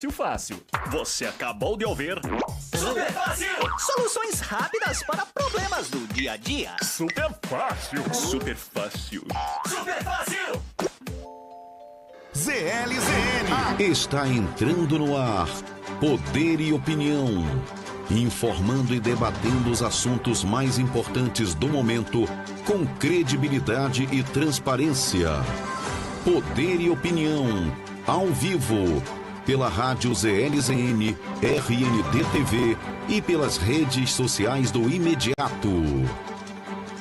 Fácil. Você acabou de ouvir Super Fácil! Soluções rápidas para problemas do dia a dia. Super Fácil. Super Fácil. Super Fácil! ZLZN. Está entrando no ar Poder e Opinião, informando e debatendo os assuntos mais importantes do momento com credibilidade e transparência. Poder e Opinião, ao vivo, pela rádio ZLZN, RND-TV e pelas redes sociais do Imediato.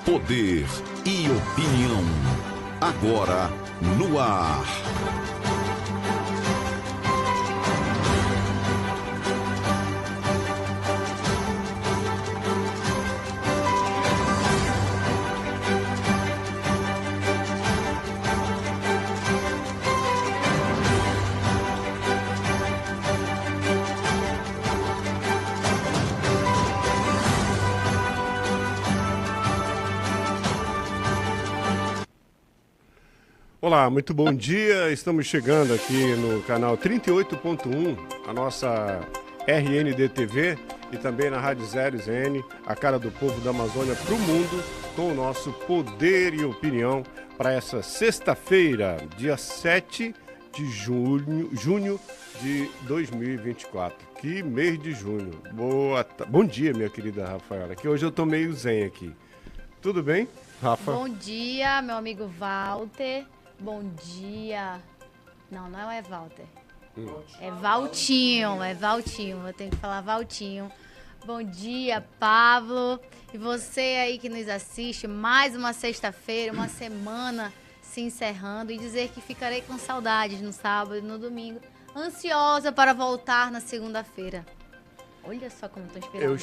Poder e Opinião, agora no ar. Olá, muito bom dia. Estamos chegando aqui no canal 38.1, a nossa RND-TV e também na Rádio ZLZN, a cara do povo da Amazônia para o mundo, com o nosso Poder e Opinião para essa sexta-feira, dia 7 de junho de 2024. Que mês de junho. Bom dia, minha querida Rafaela, que hoje eu tô meio zen aqui. Tudo bem, Rafa? Bom dia, meu amigo Walter. Bom dia. Não é Walter. É Valtinho, eu tenho que falar Valtinho. Bom dia, Pablo. E você aí que nos assiste, mais uma sexta-feira, uma semana se encerrando, e dizer que ficarei com saudades no sábado e no domingo, ansiosa para voltar na segunda-feira. Olha só como estou inspirada. Eu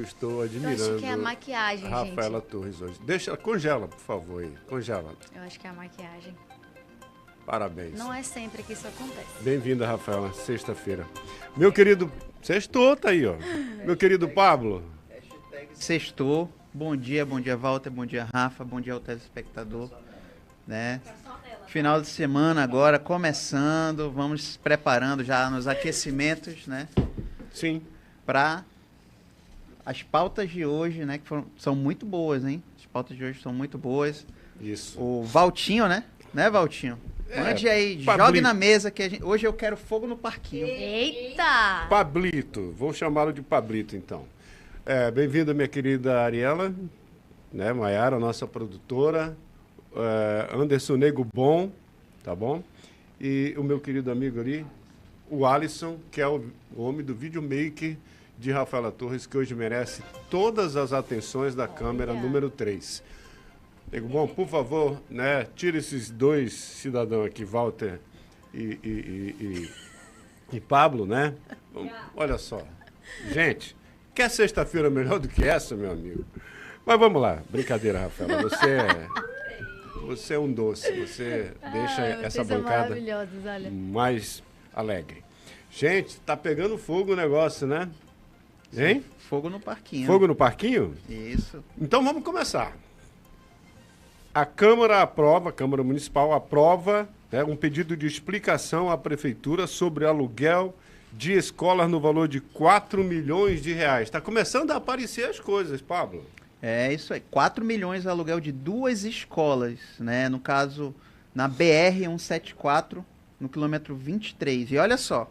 estou admirando. Eu acho que é a maquiagem, gente. Rafaela Torres hoje. Congela, por favor, aí. Congela. Eu acho que é a maquiagem. Parabéns. Não é sempre que isso acontece. Bem-vinda, Rafaela, sexta-feira. Meu querido... Sextou, tá aí, ó. Meu querido Pablo. Sextou. Bom dia, Walter, bom dia, Rafa, bom dia ao telespectador. Né? Final de semana agora, começando, vamos se preparando já nos aquecimentos, né? Sim. Para as pautas de hoje, né? Que são muito boas, hein? As pautas de hoje são muito boas. Isso. O Valtinho, né? Né, Valtinho? Mande aí, Pablito. jogue na mesa que hoje eu quero fogo no parquinho. Eita! Pablito, vou chamá-lo de Pablito, então. Bem-vinda, minha querida Ariela, né? Maiara, nossa produtora. Anderson Nego Bom, tá bom? E o meu querido amigo ali, o Alisson, que é o homem do videomaker de Rafaela Torres, que hoje merece todas as atenções da câmera número 3. Nego Bom, por favor, né, tira esses dois cidadãos aqui, Walter e Pablo, né? Olha só. Gente, quer sexta-feira melhor do que essa, meu amigo? Mas vamos lá. Brincadeira, Rafaela. Você é um doce. Você deixa essa bancada mais alegre. Gente, tá pegando fogo o negócio, né? Hein? Fogo no parquinho. Fogo no parquinho? Isso. Então vamos começar. A Câmara Municipal aprova, né, um pedido de explicação à Prefeitura sobre aluguel de escolas no valor de 4 milhões de reais. Está começando a aparecer as coisas, Pablo. É isso aí. 4 milhões de aluguel de 2 escolas, né? No caso, na BR-174, no quilômetro 23. E olha só,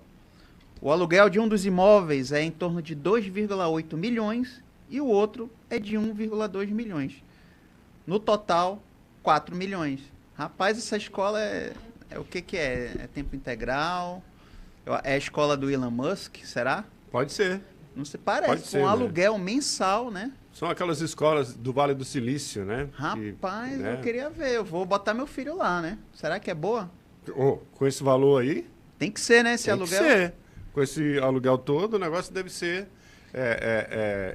o aluguel de um dos imóveis é em torno de 2,8 milhões e o outro é de 1,2 milhões. No total, 4 milhões. Rapaz, essa escola é o que é? É tempo integral? É a escola do Elon Musk, será? Pode ser. Não se parece, Pode ser, com aluguel mensal, né? São aquelas escolas do Vale do Silício, né? Rapaz, né? eu queria ver. Eu vou botar meu filho lá, né? Será que é boa? Com esse valor aí? Tem que ser, né? Esse tem aluguel. Que ser. Com esse aluguel todo, o negócio deve ser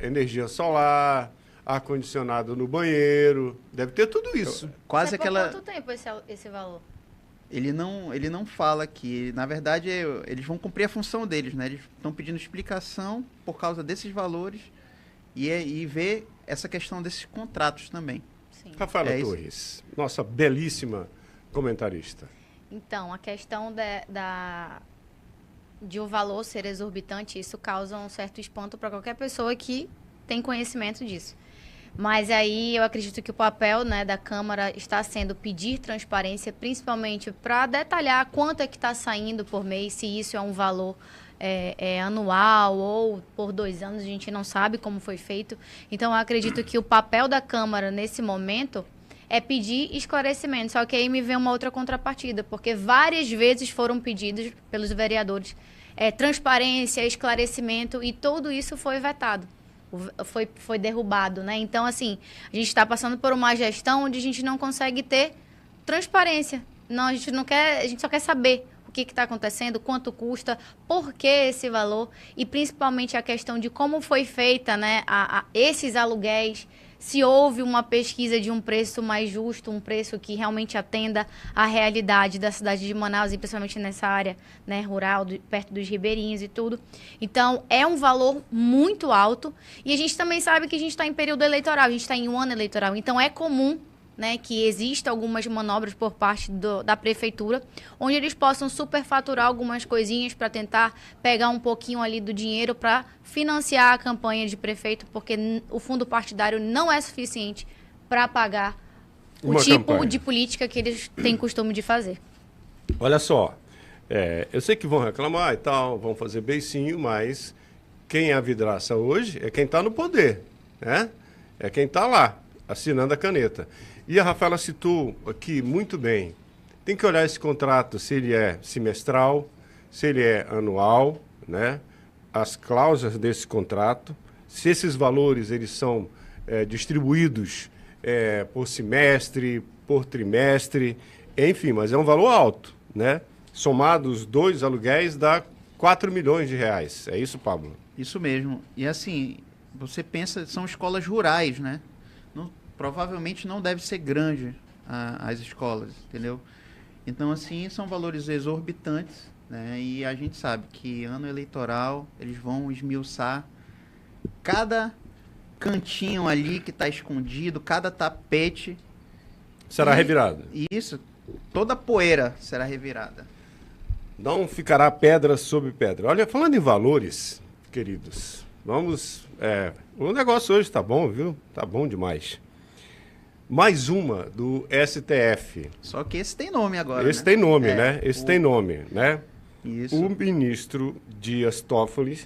energia solar, ar-condicionado no banheiro. Deve ter tudo isso. Quase aquela... Por quanto tempo esse valor? Ele não fala aqui. Na verdade, eles vão cumprir a função deles, né? Eles estão pedindo explicação por causa desses valores e ver essa questão desses contratos também. Sim. Rafaela Torres, nossa belíssima comentarista. Então, a questão de o valor ser exorbitante, isso causa um certo espanto para qualquer pessoa que tem conhecimento disso. Mas aí eu acredito que o papel, né, da Câmara está sendo pedir transparência, principalmente para detalhar quanto é que está saindo por mês, se isso é um valor anual ou por 2 anos, a gente não sabe como foi feito. Então, eu acredito que o papel da Câmara, nesse momento, é pedir esclarecimento. Só que aí me vem uma outra contrapartida, porque várias vezes foram pedidos pelos vereadores transparência, esclarecimento, e tudo isso foi vetado. Foi derrubado, né? Então, assim, a gente está passando por uma gestão onde a gente não consegue ter transparência. Não, a gente não quer, a gente só quer saber o que está acontecendo, quanto custa, por que esse valor, e principalmente a questão de como foi feita, né, esses aluguéis, se houve uma pesquisa de um preço mais justo, um preço que realmente atenda à realidade da cidade de Manaus, e principalmente nessa área, né, rural, perto dos ribeirinhos e tudo. Então, é um valor muito alto, e a gente também sabe que a gente está em período eleitoral, a gente está em um ano eleitoral, então é comum, né, que existam algumas manobras por parte da prefeitura, onde eles possam superfaturar algumas coisinhas para tentar pegar um pouquinho ali do dinheiro para financiar a campanha de prefeito, porque o fundo partidário não é suficiente para pagar o tipo de política que eles têm costume de fazer. Olha só, eu sei que vão reclamar e tal, vão fazer beicinho, mas quem é a vidraça hoje é quem está no poder, né? É quem está lá, assinando a caneta. E a Rafaela citou aqui muito bem, tem que olhar esse contrato, se ele é semestral, se ele é anual, né? As cláusulas desse contrato, se esses valores eles são distribuídos por semestre, por trimestre, enfim, mas é um valor alto, né? Somados os 2 aluguéis dá 4 milhões de reais. É isso, Pablo? Isso mesmo. E assim, você pensa, são escolas rurais, né? Provavelmente não deve ser grande as escolas, entendeu? Então, assim, são valores exorbitantes, né? E a gente sabe que ano eleitoral eles vão esmiuçar cada cantinho ali que está escondido, cada tapete. Será revirado. Isso, toda poeira será revirada. Não ficará pedra sobre pedra. Olha, falando em valores, queridos, vamos... o negócio hoje tá bom, viu? Tá bom demais. Mais uma do STF. Só que esse tem nome agora, Esse tem nome, né? Esse tem nome, né? Isso. O ministro Dias Toffoli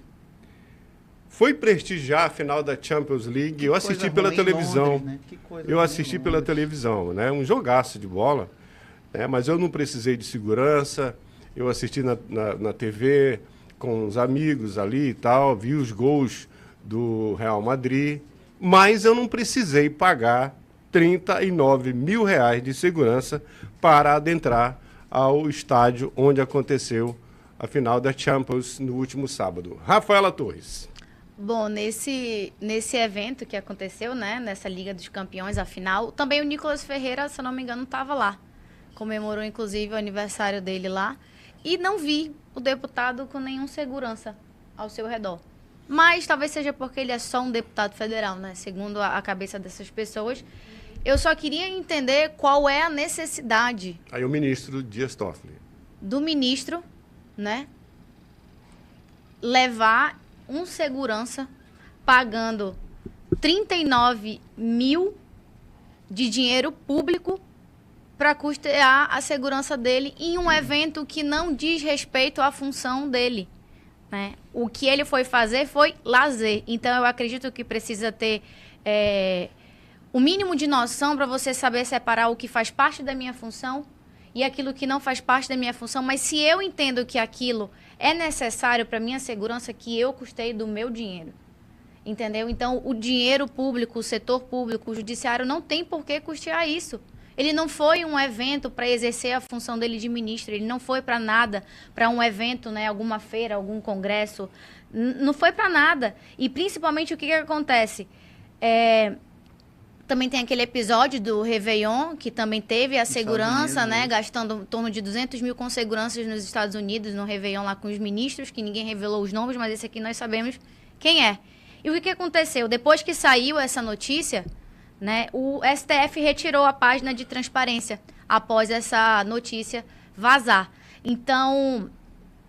foi prestigiar a final da Champions League. Eu assisti pela televisão. Londres, né? Que coisa Eu ruim assisti em pela Londres. televisão, né? Um jogaço de bola, né? Mas eu não precisei de segurança. Eu assisti na TV com os amigos ali e tal, vi os gols do Real Madrid, mas eu não precisei pagar 39 mil reais de segurança para adentrar ao estádio onde aconteceu a final da Champions no último sábado. Rafaela Torres. Bom, nesse evento que aconteceu, né, nessa Liga dos Campeões, a final, também o Nicolas Ferreira, se eu não me engano, estava lá. Comemorou, inclusive, o aniversário dele lá. E não vi o deputado com nenhum segurança ao seu redor. Mas talvez seja porque ele é só um deputado federal, né? Segundo a cabeça dessas pessoas. Eu só queria entender qual é a necessidade... Aí o ministro Dias Toffoli. Do ministro, né? Levar um segurança pagando 39 mil de dinheiro público para custear a segurança dele em um evento que não diz respeito à função dele, né? O que ele foi fazer foi lazer. Então, eu acredito que precisa ter o mínimo de noção para você saber separar o que faz parte da minha função e aquilo que não faz parte da minha função. Mas se eu entendo que aquilo é necessário para minha segurança, que eu custei do meu dinheiro, entendeu? Então, o dinheiro público, o setor público, o judiciário não tem por que custear isso. Ele não foi um evento para exercer a função dele de ministro, ele não foi para nada, para um evento, né, alguma feira, algum congresso, não foi para nada. E principalmente o que acontece? Também tem aquele episódio do Réveillon, que também teve a segurança, né, gastando em torno de 200 mil com seguranças nos Estados Unidos, no Réveillon lá com os ministros, que ninguém revelou os nomes, mas esse aqui nós sabemos quem é. E o que aconteceu? Depois que saiu essa notícia, né, o STF retirou a página de transparência após essa notícia vazar. Então,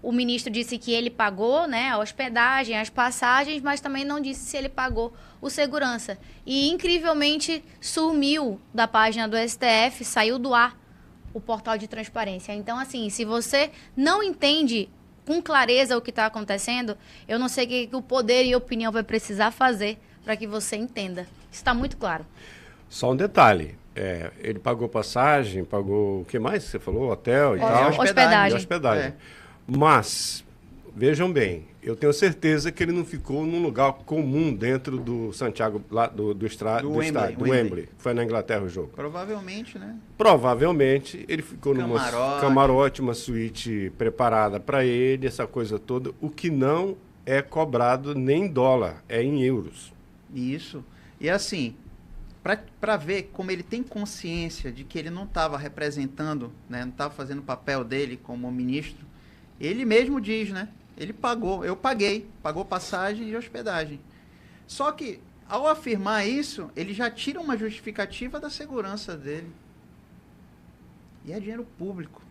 O ministro disse que ele pagou, né, a hospedagem, as passagens, mas também não disse se ele pagou o segurança. E, incrivelmente, sumiu da página do STF, saiu do ar o portal de transparência. Então, assim, se você não entende com clareza o que está acontecendo, eu não sei o que o poder e a opinião vai precisar fazer para que você entenda. Isso está muito claro. Só um detalhe. Ele pagou passagem, pagou o que mais que você falou? Hotel e tal. Hospedagem. E hospedagem. Mas, vejam bem, eu tenho certeza que ele não ficou num lugar comum dentro do Santiago, lá do estádio, do Wembley, que foi na Inglaterra o jogo. Provavelmente, né? Provavelmente ele ficou numa Camarote. camarote, uma suíte preparada para ele, essa coisa toda, o que não é cobrado nem em dólar, é em euros. Isso. E assim, para ver como ele tem consciência de que ele não estava representando, né, não estava fazendo o papel dele como ministro, ele mesmo diz, né? Ele pagou, pagou passagem e hospedagem. Só que, ao afirmar isso, ele já tira uma justificativa da segurança dele. E é dinheiro público.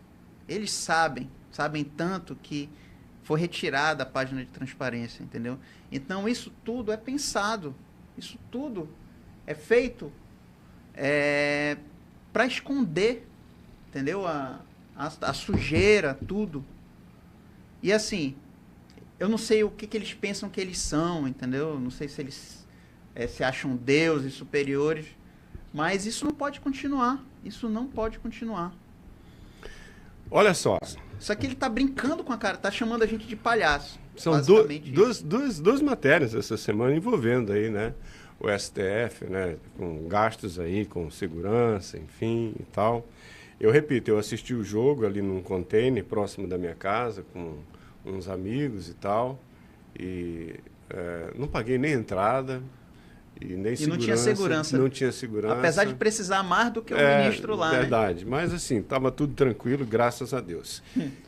Eles sabem tanto que foi retirada a página de transparência, entendeu? Então, isso tudo é pensado. Isso tudo é feito para esconder, entendeu? A sujeira, tudo. E assim, eu não sei o que eles pensam que eles são, entendeu? Não sei se eles se acham deuses superiores, mas isso não pode continuar. Isso não pode continuar. Olha só. Só que ele tá brincando com a cara, tá chamando a gente de palhaço. São duas matérias essa semana envolvendo aí, né? O STF, né? Com gastos aí, com segurança, enfim e tal. Eu repito, eu assisti o jogo ali num container próximo da minha casa, com uns amigos e tal, e não paguei nem entrada, e nem segurança. Não tinha segurança. Não tinha segurança. Apesar de precisar mais do que o ministro lá, verdade. Né? Mas assim, estava tudo tranquilo, graças a Deus.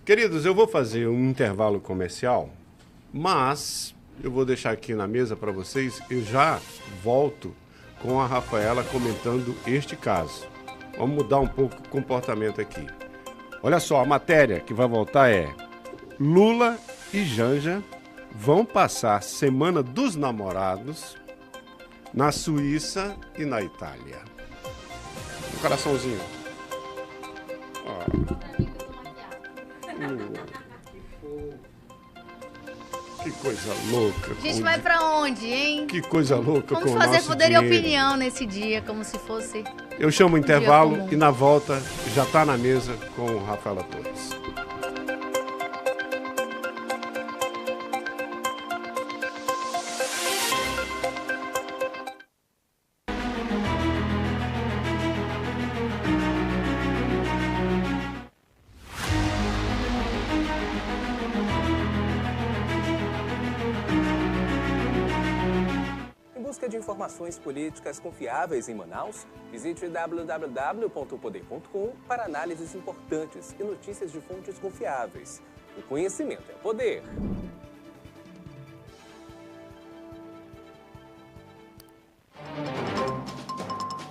Queridos, eu vou fazer um intervalo comercial, mas eu vou deixar aqui na mesa para vocês, eu já volto com a Rafaela comentando este caso. Vamos mudar um pouco o comportamento aqui. Olha só, a matéria que vai voltar é: Lula e Janja vão passar Semana dos Namorados na Suíça e na Itália. Um coraçãozinho. Que coisa louca. A gente vai pra onde, hein? Que coisa louca. Vamos fazer poder e opinião nesse dia, como se fosse... Eu chamo o intervalo e na volta já está na mesa com o Rafaela Torres. De informações políticas confiáveis em Manaus, visite www.poder.com para análises importantes e notícias de fontes confiáveis. O conhecimento é poder.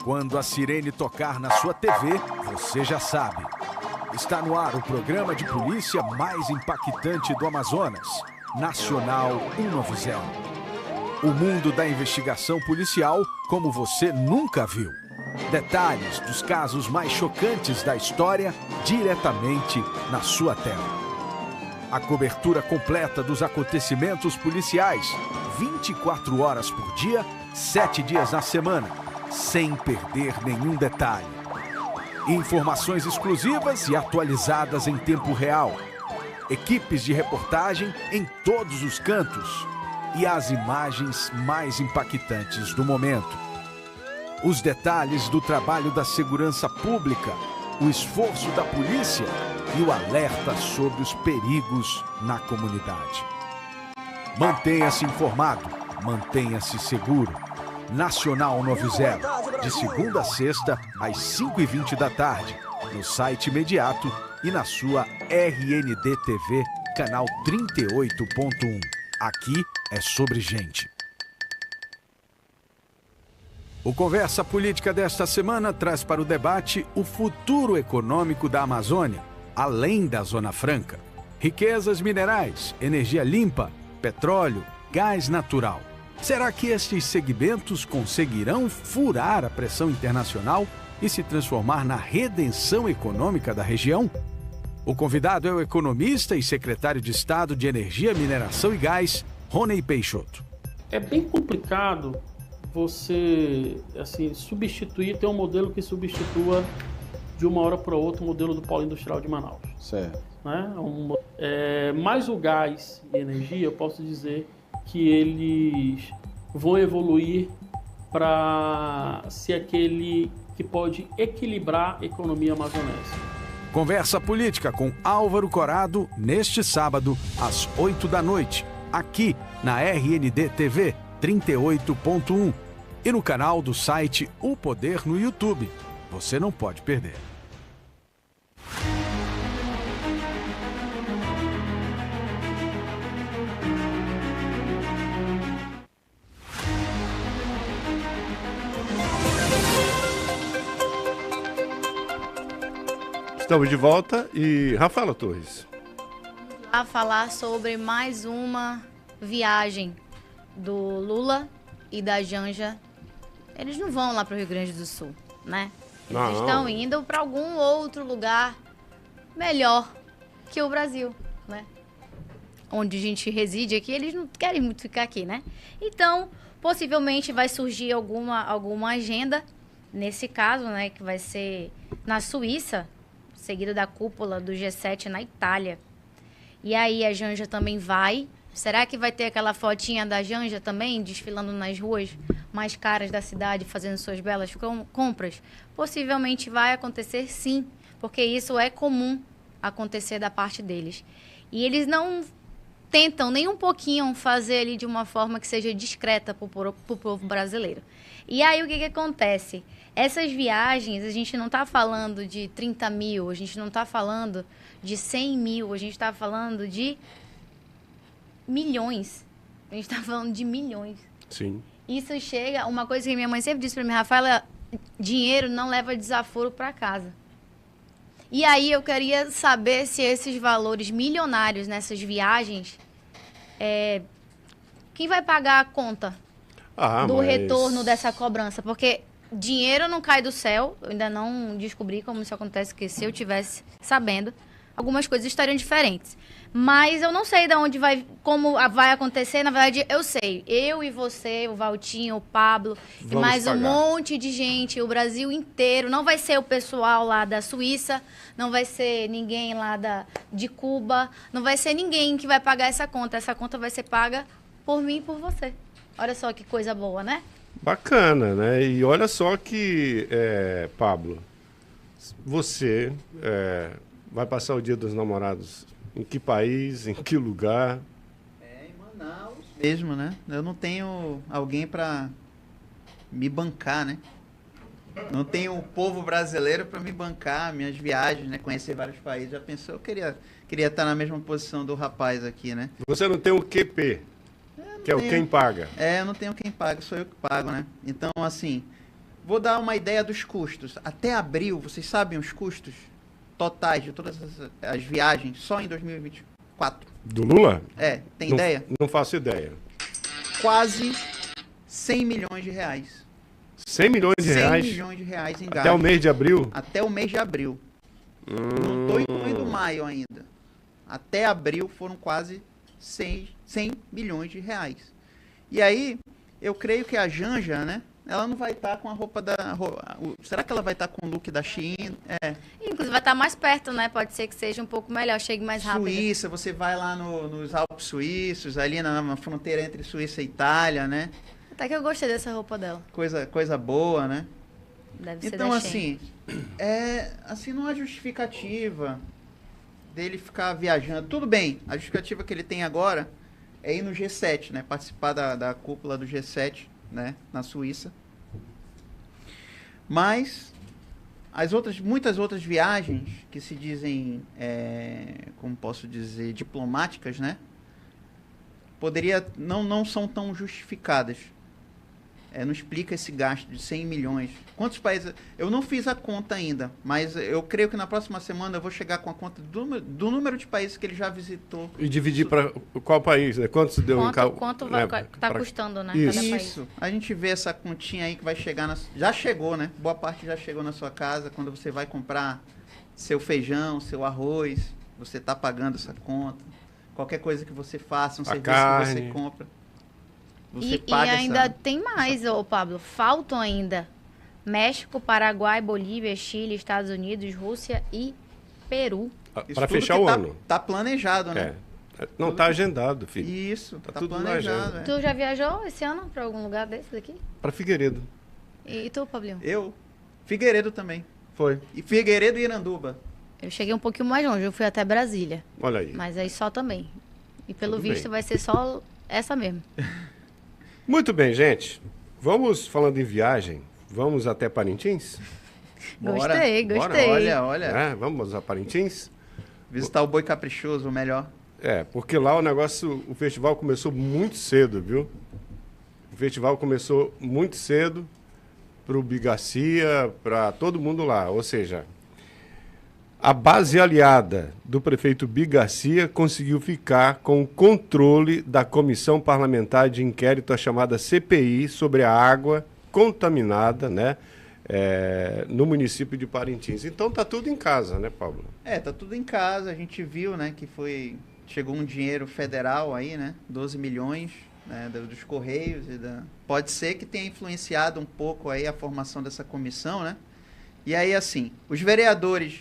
Quando a sirene tocar na sua TV, você já sabe. Está no ar o programa de polícia mais impactante do Amazonas, Nacional 190. O mundo da investigação policial como você nunca viu. Detalhes dos casos mais chocantes da história diretamente na sua tela. A cobertura completa dos acontecimentos policiais, 24 horas por dia, 7 dias na semana, sem perder nenhum detalhe. Informações exclusivas e atualizadas em tempo real. Equipes de reportagem em todos os cantos. E as imagens mais impactantes do momento. Os detalhes do trabalho da segurança pública, o esforço da polícia e o alerta sobre os perigos na comunidade. Mantenha-se informado, mantenha-se seguro. Nacional 90, de segunda a sexta, às 5h20 da tarde, no site imediato e na sua RND TV, canal 38.1. Aqui é sobre gente. O Conversa Política desta semana traz para o debate o futuro econômico da Amazônia, além da Zona Franca. riquezas minerais, energia limpa, petróleo, gás natural. Será que estes segmentos conseguirão furar a pressão internacional e se transformar na redenção econômica da região? O convidado é o economista e secretário de Estado de Energia, Mineração e Gás, Rony Peixoto. É bem complicado você substituir, ter um modelo que substitua de uma hora para outra o modelo do polo industrial de Manaus. Certo. Né? Mas o gás e energia, eu posso dizer que eles vão evoluir para ser aquele que pode equilibrar a economia amazonense. Conversa Política com Álvaro Corado, neste sábado, às 20h, aqui na RND TV 38.1 e no canal do site O Poder no YouTube. Você não pode perder. Estamos de volta e Rafaela Torres. A falar sobre mais uma viagem do Lula e da Janja. Eles não vão lá para o Rio Grande do Sul, né? Eles estão indo para algum outro lugar melhor que o Brasil, né? Onde a gente reside aqui, eles não querem muito ficar aqui, né? Então, possivelmente vai surgir alguma agenda, nesse caso, né? Que vai ser na Suíça, seguido da cúpula do G7 na Itália. E aí a Janja também vai. Será que vai ter aquela fotinha da Janja também, desfilando nas ruas mais caras da cidade, fazendo suas belas compras? Possivelmente vai acontecer, sim, porque isso é comum acontecer da parte deles. E eles não tentam nem um pouquinho fazer ali de uma forma que seja discreta para o povo brasileiro. E aí o que acontece? Essas viagens, a gente não está falando de 30 mil, a gente não está falando de 100 mil, a gente está falando de milhões. A gente está falando de milhões. Sim. Isso chega, uma coisa que minha mãe sempre disse para mim, Rafaela, dinheiro não leva desaforo para casa. E aí eu queria saber se esses valores milionários nessas viagens, quem vai pagar a conta do retorno dessa cobrança? Porque dinheiro não cai do céu, eu ainda não descobri como isso acontece, que se eu tivesse sabendo, algumas coisas estariam diferentes. Mas eu não sei como vai acontecer, na verdade eu sei. Eu e você, o Valtinho, o Pablo, e mais um monte de gente, o Brasil inteiro. Não vai ser o pessoal lá da Suíça, não vai ser ninguém lá de Cuba, não vai ser ninguém que vai pagar essa conta. Essa conta vai ser paga por mim e por você. Olha só que coisa boa, né? Bacana, né? E olha só que, Pablo, você vai passar o Dia dos Namorados em que país, em que lugar? Em Manaus mesmo, né? Eu não tenho alguém para me bancar, né? Não tenho o povo brasileiro para me bancar minhas viagens, né? Conhecer vários países. Já pensou? Eu queria estar na mesma posição do rapaz aqui, né? Você não tem o QP, que é o quem paga. Eu não tenho quem paga, sou eu que pago, né? Então, assim, vou dar uma ideia dos custos. Até abril, vocês sabem os custos totais de todas as viagens, só em 2024. Do Lula? Tem ideia? Não faço ideia. Quase 100 milhões de reais. 100 milhões de reais? 100 milhões de reais em gastos. Até o mês de abril? Até o mês de abril. Não estou incluindo maio ainda. Até abril foram quase 100 milhões de reais. E aí, eu creio que a Janja, né? Ela não vai estar com a roupa será que ela vai estar com o look da China? Inclusive vai estar mais perto, né? Pode ser que seja um pouco melhor, chegue mais rápido. Suíça, você vai lá nos Alpes suíços, ali na fronteira entre Suíça e Itália, né? Até que eu gostei dessa roupa dela. Coisa boa, né? Deve ser então, da assim, não há justificativa dele ficar viajando. Tudo bem, a justificativa que ele tem agora é ir no G7, né? Participar da cúpula do G7, né? Na Suíça. Mas muitas outras viagens que se dizem, como posso dizer, diplomáticas, né? Não são tão justificadas. não explica esse gasto de 100 milhões. Quantos países... Eu não fiz a conta ainda, mas eu creio que na próxima semana eu vou chegar com a conta do número de países que ele já visitou. E dividir para qual país, né? Quanto deu Quanto tá custando, né? Cada país. Isso. A gente vê essa continha aí que vai chegar... Já chegou, né? Boa parte já chegou na sua casa. Quando você vai comprar seu feijão, seu arroz, você está pagando essa conta. Qualquer coisa que você faça, um serviço que você compra. Você paga e ainda tem mais, Pablo. Faltam ainda México, Paraguai, Bolívia, Chile, Estados Unidos, Rússia e Peru. Para fechar o ano. Tá planejado, né? Não, tá agendado, filho. Isso, tá tudo planejado. Tu já viajou esse ano para algum lugar desse daqui? Para Figueiredo. E tu, Pablinho? Eu? Figueiredo também. Foi. E Figueiredo e Iranduba. Eu cheguei um pouquinho mais longe, eu fui até Brasília. Olha aí. Mas aí só também. E pelo Tudo visto bem. vai ser só essa mesmo. Muito bem, gente. Vamos, falando em viagem, vamos até Parintins? Bora. Gostei. Bora, olha. Vamos a Parintins? Visitar o Boi Caprichoso, o melhor. Porque lá o festival começou muito cedo, viu? O festival começou muito cedo para o Bigacia, para todo mundo lá. Ou seja, a base aliada do prefeito Bigacia conseguiu ficar com o controle da Comissão Parlamentar de Inquérito, a chamada CPI, sobre a água contaminada, né, no município de Parintins. Então tá tudo em casa, né, Pablo? Tá tudo em casa. A gente viu, né, que chegou um dinheiro federal aí, né, 12 milhões, né, dos Correios. Pode ser que tenha influenciado um pouco aí a formação dessa comissão, né? E aí, assim, os vereadores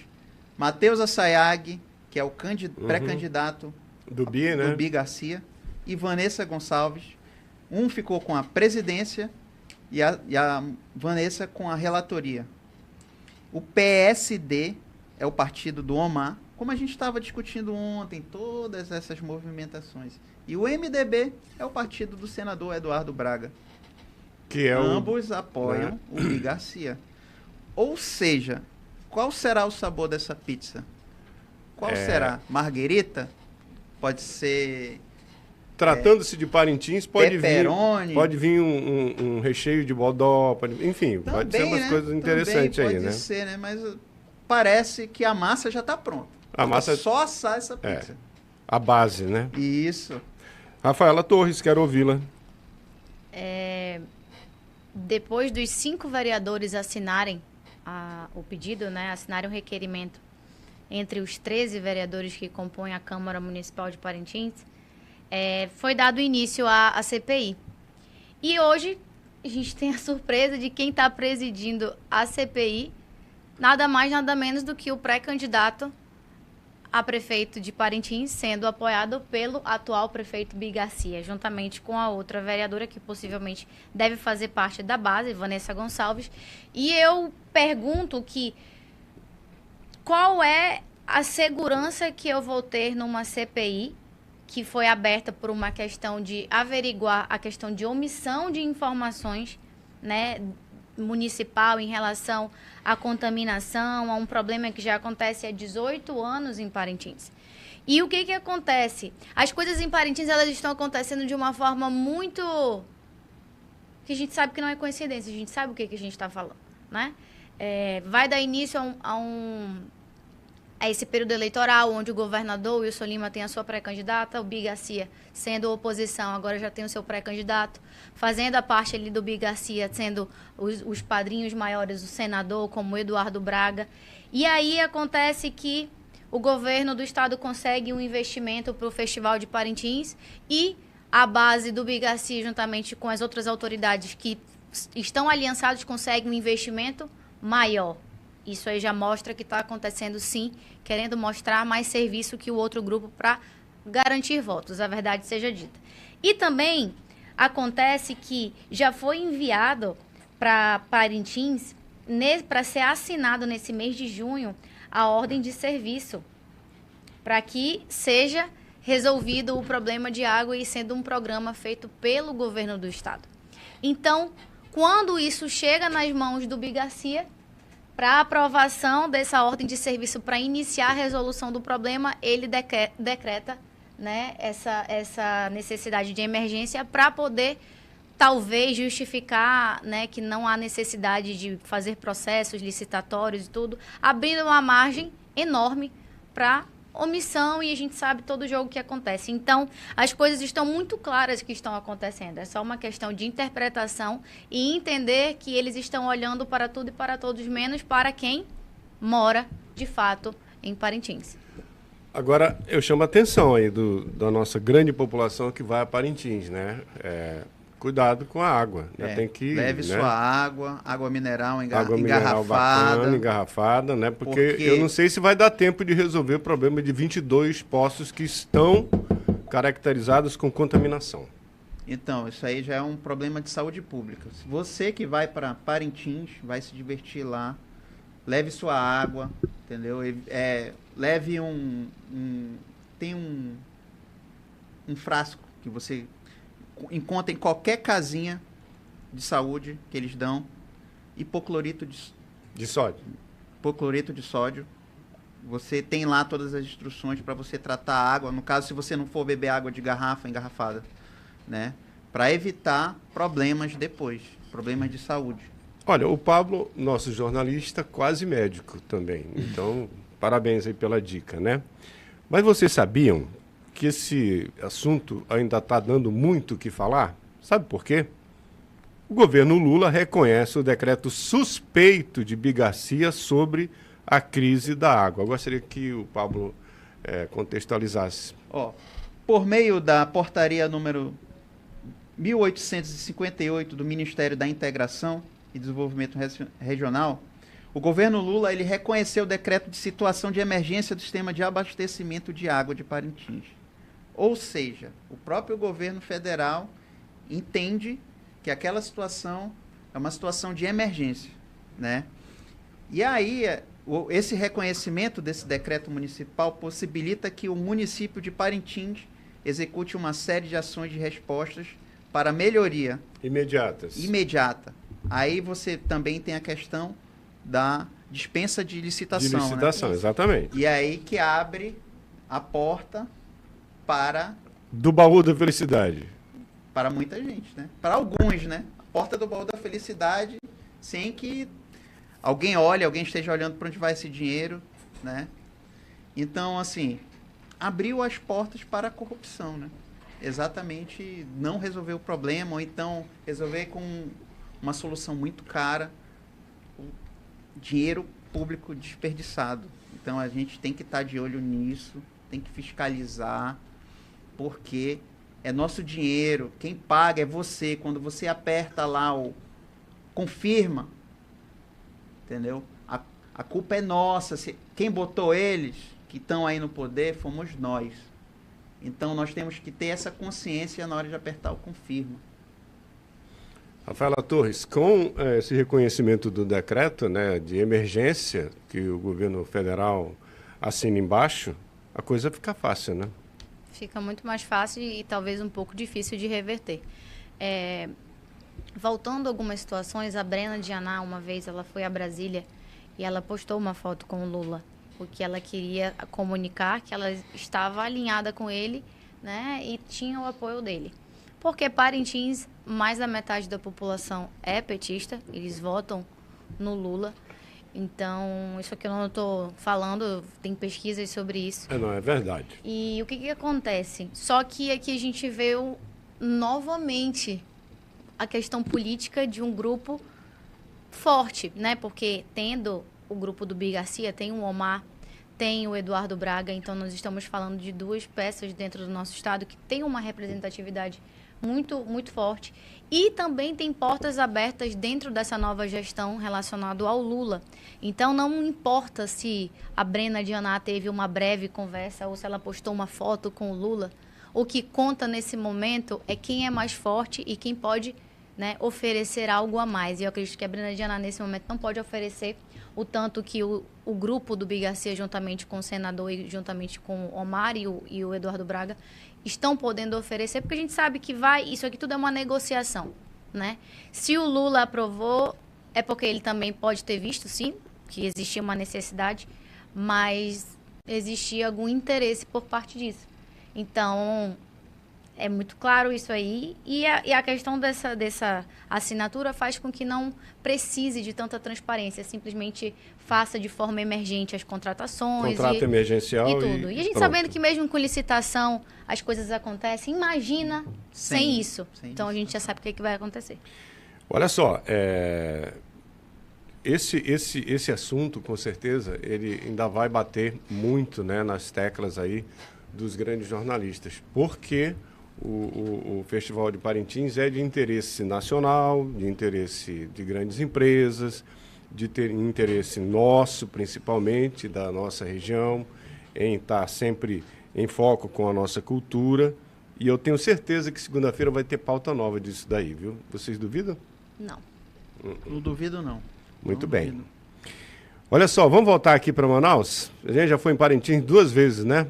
Matheus Assayag, que é o pré-candidato do Bi Garcia, e Vanessa Gonçalves. Um ficou com a presidência e a Vanessa com a relatoria. O PSD é o partido do Omar, como a gente estava discutindo ontem, todas essas movimentações. E o MDB é o partido do senador Eduardo Braga. Que ambos apoiam o Bi Garcia. Ou seja, qual será o sabor dessa pizza? Qual será? Marguerita? Pode ser... Tratando-se de Parintins, pode vir um recheio de bodó, enfim, também, pode ser umas coisas interessantes aí, né? Pode ser, né? Mas parece que a massa já está pronta. A massa... Só assar essa pizza. A base, né? Isso. Rafaela Torres, quero ouvi-la. Depois dos 5 vereadores assinarem o pedido, né, assinarem o requerimento entre os 13 vereadores que compõem a Câmara Municipal de Parintins, foi dado início à CPI. E hoje a gente tem a surpresa de quem está presidindo a CPI, nada mais, nada menos do que o pré-candidato a prefeito de Parintins, sendo apoiado pelo atual prefeito Bi Garcia, juntamente com a outra vereadora que possivelmente deve fazer parte da base, Vanessa Gonçalves. E eu pergunto qual é a segurança que eu vou ter numa CPI que foi aberta por uma questão de averiguar a questão de omissão de informações, né, municipal em relação à contaminação, a um problema que já acontece há 18 anos em Parintins. E o que acontece? As coisas em Parintins, elas estão acontecendo de uma forma muito... que a gente sabe que não é coincidência, a gente sabe o que a gente está falando, né? Vai dar início a esse período eleitoral, onde o governador Wilson Lima tem a sua pré-candidata, o Bi Garcia, sendo oposição, agora já tem o seu pré-candidato, fazendo a parte ali do Bi Garcia, sendo os padrinhos maiores, o senador, como o Eduardo Braga. E aí acontece que o governo do estado consegue um investimento para o Festival de Parintins e a base do Bi Garcia, juntamente com as outras autoridades que estão aliançados, conseguem um investimento maior. Isso aí já mostra que está acontecendo, sim, querendo mostrar mais serviço que o outro grupo para garantir votos, a verdade seja dita. E também acontece que já foi enviado para Parintins, para ser assinado nesse mês de junho, a ordem de serviço, para que seja resolvido o problema de água e sendo um programa feito pelo governo do estado. Então, quando isso chega nas mãos do Bi Garcia, para aprovação dessa ordem de serviço para iniciar a resolução do problema, ele decreta, né, essa necessidade de emergência para poder talvez justificar, né, que não há necessidade de fazer processos licitatórios e tudo, abrindo uma margem enorme para omissão, e a gente sabe todo o jogo que acontece. Então, as coisas estão muito claras que estão acontecendo. É só uma questão de interpretação e entender que eles estão olhando para tudo e para todos, menos para quem mora, de fato, em Parintins. Agora, eu chamo a atenção aí da nossa grande população que vai a Parintins, né? Cuidado com a água, né? Tem que, leve né? sua água mineral água mineral bacana, engarrafada, né? Porque eu não sei se vai dar tempo de resolver o problema de 22 poços que estão caracterizados com contaminação. Então, isso aí já é um problema de saúde pública. Se você que vai para Parintins, vai se divertir lá, leve sua água, entendeu? Leve tem um frasco que você encontra em qualquer casinha de saúde que eles dão, hipoclorito de sódio. Hipoclorito de sódio. Você tem lá todas as instruções para você tratar a água, no caso, se você não for beber água de garrafa engarrafada, né? Para evitar problemas depois, problemas de saúde. Olha, o Pablo, nosso jornalista, quase médico também. Então, parabéns aí pela dica, né? Mas vocês sabiam que esse assunto ainda está dando muito o que falar? Sabe por quê? O governo Lula reconhece o decreto suspeito de Bigarcia sobre a crise da água. Eu gostaria que o Pablo contextualizasse. Por meio da portaria número 1858 do Ministério da Integração e Desenvolvimento Regional, o governo Lula ele reconheceu o decreto de situação de emergência do sistema de abastecimento de água de Parintins. Ou seja, o próprio governo federal entende que aquela situação é uma situação de emergência, né? E aí, esse reconhecimento desse decreto municipal possibilita que o município de Parintins execute uma série de ações de respostas para melhoria imediata. Aí você também tem a questão da dispensa de licitação. De licitação, né? Exatamente. E aí que abre a porta do baú da felicidade. Para muita gente, né? Para alguns, né? A porta do baú da felicidade, sem que alguém esteja olhando para onde vai esse dinheiro, né? Então, assim, abriu as portas para a corrupção, né? Exatamente, não resolver o problema, ou então resolver com uma solução muito cara, dinheiro público desperdiçado. Então, a gente tem que estar de olho nisso, tem que fiscalizar, porque é nosso dinheiro, quem paga é você. Quando você aperta lá o confirma, entendeu? A culpa é nossa. Quem botou eles, que estão aí no poder, fomos nós. Então, nós temos que ter essa consciência na hora de apertar o confirma. Rafaela Torres, com esse reconhecimento do decreto, né, de emergência que o governo federal assina embaixo, a coisa fica fácil, né? Fica muito mais fácil e talvez um pouco difícil de reverter. Voltando a algumas situações, a Brena Dianá, uma vez, ela foi a Brasília e ela postou uma foto com o Lula, porque ela queria comunicar que ela estava alinhada com ele, né, e tinha o apoio dele. Porque Parintins, mais da metade da população é petista, eles votam no Lula. Então, isso aqui eu não estou falando, tem pesquisas sobre isso. Não, é verdade. E o que acontece? Só que aqui a gente vê novamente a questão política de um grupo forte, né? Porque tendo o grupo do Bigarcia, tem o Omar, tem o Eduardo Braga, então nós estamos falando de duas peças dentro do nosso estado que tem uma representatividade muito, muito forte. E também tem portas abertas dentro dessa nova gestão relacionado ao Lula. Então, não importa se a Brena Dianá teve uma breve conversa ou se ela postou uma foto com o Lula. O que conta nesse momento é quem é mais forte e quem pode, né, oferecer algo a mais. E eu acredito que a Brena Dianá, nesse momento, não pode oferecer o tanto que o grupo do Bigarcia, juntamente com o senador e juntamente com o Omar e o Eduardo Braga, estão podendo oferecer, porque a gente sabe que isso aqui tudo é uma negociação, né? Se o Lula aprovou, é porque ele também pode ter visto, sim, que existia uma necessidade, mas existia algum interesse por parte disso. Então, É muito claro isso aí. E a questão dessa assinatura faz com que não precise de tanta transparência. Simplesmente faça de forma emergente as contratações. Contrato emergencial e tudo. E a gente pronto. sabendo que mesmo com licitação as coisas acontecem, imagina sem isso. Então a gente já sabe o que vai acontecer. Olha só, esse assunto, com certeza, ele ainda vai bater muito, né, nas teclas aí dos grandes jornalistas, porque o Festival de Parintins é de interesse nacional, de interesse de grandes empresas, de ter interesse nosso, principalmente, da nossa região, em estar sempre em foco com a nossa cultura. E eu tenho certeza que segunda-feira vai ter pauta nova disso daí, viu? Vocês duvidam? Não. Não duvido, não. Muito Não bem. duvido. Olha só, vamos voltar aqui para Manaus? A gente já foi em Parintins 2 vezes, né?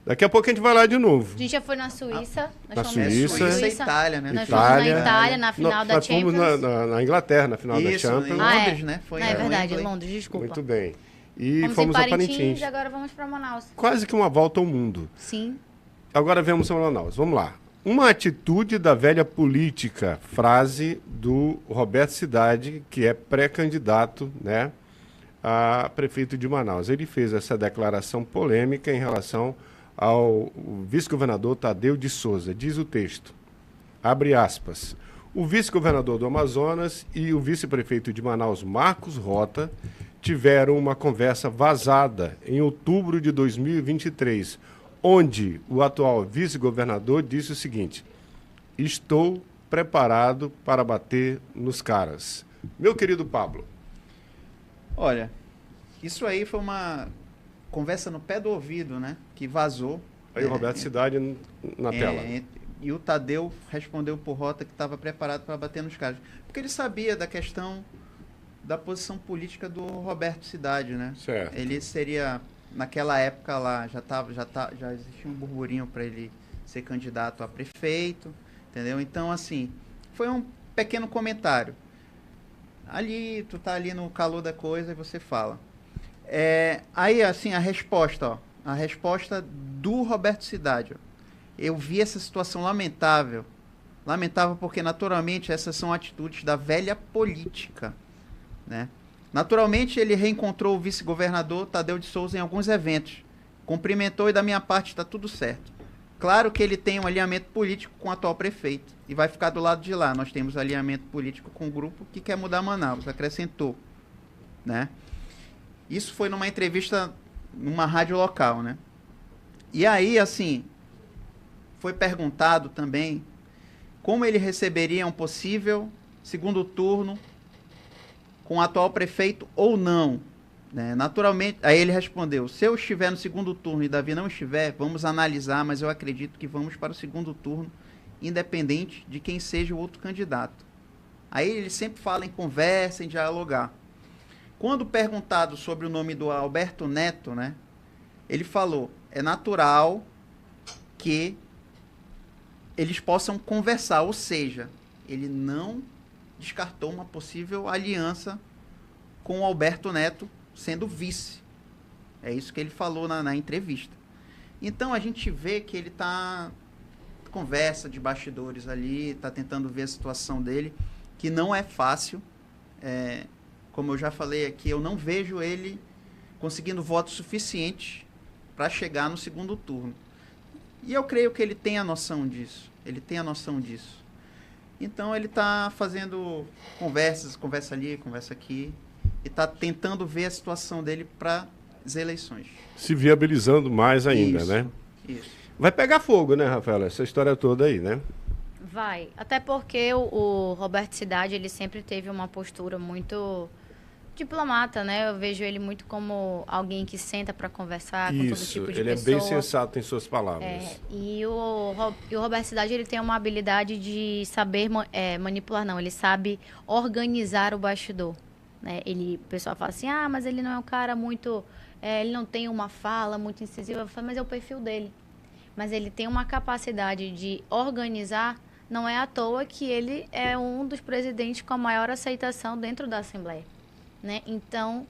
Daqui a pouco a gente vai lá de novo. A gente já foi na Suíça. Na Suíça. Suíça e Itália, né? Nós Itália. fomos na Itália, na final da Nós fomos Champions. na Inglaterra, na final da Isso, Champions. em Londres, né? Foi É verdade, Wembley. Londres, desculpa. Muito bem. E Fomos fomos em a Parintins. e agora vamos para Manaus. Quase que uma volta ao mundo. Sim. Agora vemos São Manaus. Vamos lá. Uma atitude da velha política, frase do Roberto Cidade, que é pré-candidato, né, a prefeito de Manaus. Ele fez essa declaração polêmica em relação ao vice-governador Tadeu de Souza. Diz o texto, abre aspas, o vice-governador do Amazonas e o vice-prefeito de Manaus, Marcos Rota, tiveram uma conversa vazada em outubro de 2023, onde o atual vice-governador disse o seguinte, estou preparado para bater nos caras. Meu querido Pablo. Olha, isso aí foi uma conversa no pé do ouvido, né? Que vazou. Aí o Roberto Cidade na tela. E o Tadeu respondeu por Rota que estava preparado para bater nos caras. Porque ele sabia da questão da posição política do Roberto Cidade, né? Certo. Ele seria, naquela época lá, já existia um burburinho para ele ser candidato a prefeito, entendeu? Então, assim, foi um pequeno comentário. Ali, tu tá ali no calor da coisa e você fala. Aí, assim, a resposta do Roberto Cidade, ó. Eu vi essa situação lamentável porque, naturalmente, essas são atitudes da velha política, né? Naturalmente, ele reencontrou o vice-governador Tadeu de Souza em alguns eventos, cumprimentou e, da minha parte, está tudo certo. Claro que ele tem um alinhamento político com o atual prefeito e vai ficar do lado de lá. Nós temos alinhamento político com o grupo que quer mudar Manaus, acrescentou, né? Isso foi numa entrevista numa rádio local, né? E aí, assim, foi perguntado também como ele receberia um possível segundo turno com o atual prefeito ou não, né? Naturalmente, aí ele respondeu, se eu estiver no segundo turno e Davi não estiver, vamos analisar, mas eu acredito que vamos para o segundo turno, independente de quem seja o outro candidato. Aí ele sempre fala em conversa, em dialogar. Quando perguntado sobre o nome do Alberto Neto, né, ele falou, é natural que eles possam conversar, ou seja, ele não descartou uma possível aliança com o Alberto Neto sendo vice. É isso que ele falou na entrevista. Então a gente vê que ele está conversa de bastidores ali, está tentando ver a situação dele, que não é fácil. Como eu já falei aqui, eu não vejo ele conseguindo votos suficientes para chegar no segundo turno. E eu creio que ele tem a noção disso. Então ele está fazendo conversa ali, conversa aqui, e está tentando ver a situação dele para as eleições. Se viabilizando mais ainda, Isso, né? Isso. Vai pegar fogo, né, Rafaela? Essa história toda aí, né? Vai. Até porque o Roberto Cidade, ele sempre teve uma postura muito diplomata, né? Eu vejo ele muito como alguém que senta para conversar com todo tipo de ele pessoa. é bem sensato em suas palavras. E o Roberto Cidade, ele tem uma habilidade de saber manipular, não. Ele sabe organizar o bastidor, né? O pessoal fala assim, mas ele não é um cara muito... ele não tem uma fala muito incisiva. Eu falo, mas é o perfil dele. Mas ele tem uma capacidade de organizar. Não é à toa que ele é um dos presidentes com a maior aceitação dentro da Assembleia, né? Então,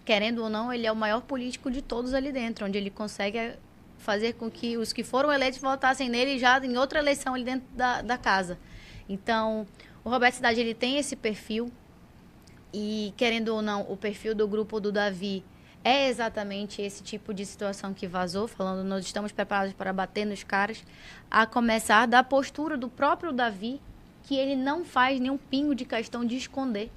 querendo ou não, ele é o maior político de todos ali dentro, onde ele consegue fazer com que os que foram eleitos votassem nele já em outra eleição ali dentro da casa. Então, o Roberto Cidade, ele tem esse perfil e, querendo ou não, o perfil do grupo do Davi é exatamente esse tipo de situação que vazou, falando nós estamos preparados para bater nos caras, a começar da postura do próprio Davi, que ele não faz nenhum pingo de questão de esconder,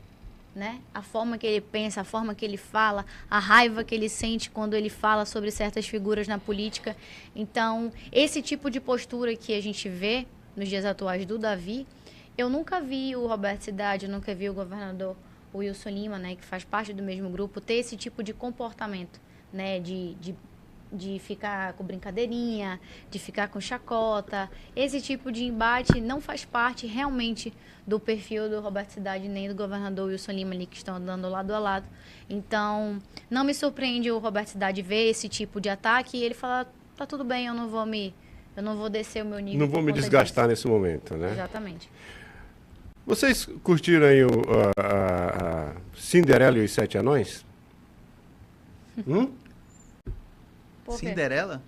né? A forma que ele pensa, a forma que ele fala, a raiva que ele sente quando ele fala sobre certas figuras na política. Então, esse tipo de postura que a gente vê nos dias atuais do Davi, eu nunca vi o Roberto Cidade, eu nunca vi o governador Wilson Lima, né, que faz parte do mesmo grupo, ter esse tipo de comportamento, né, de ficar com brincadeirinha, de ficar com chacota. Esse tipo de embate não faz parte realmente do perfil do Roberto Cidade nem do governador Wilson Lima ali, que estão andando lado a lado. Então, não me surpreende o Roberto Cidade ver esse tipo de ataque e ele falar, tá tudo bem, eu não vou descer o meu nível. Não vou me desgastar nesse momento, né? Exatamente. Vocês curtiram aí a Cinderela e os Sete Anões? Cinderela?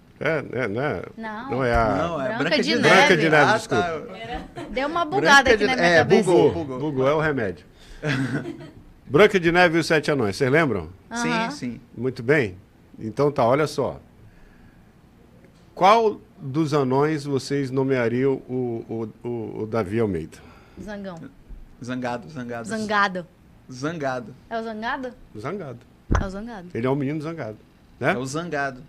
Não é a... Não, é Branca de Neve. Branca de Neve, desculpa. Tá. Deu uma bugada aqui na minha cabeça. Bugou, é o remédio. Branca de Neve e os Sete Anões, vocês lembram? Sim. Muito bem. Então tá, olha só. Qual dos anões vocês nomeariam o Davi Almeida? Zangão. Zangado. Zangado. Zangado. É o Zangado? Zangado. É o Zangado. Ele é um menino zangado, né? É o Zangado.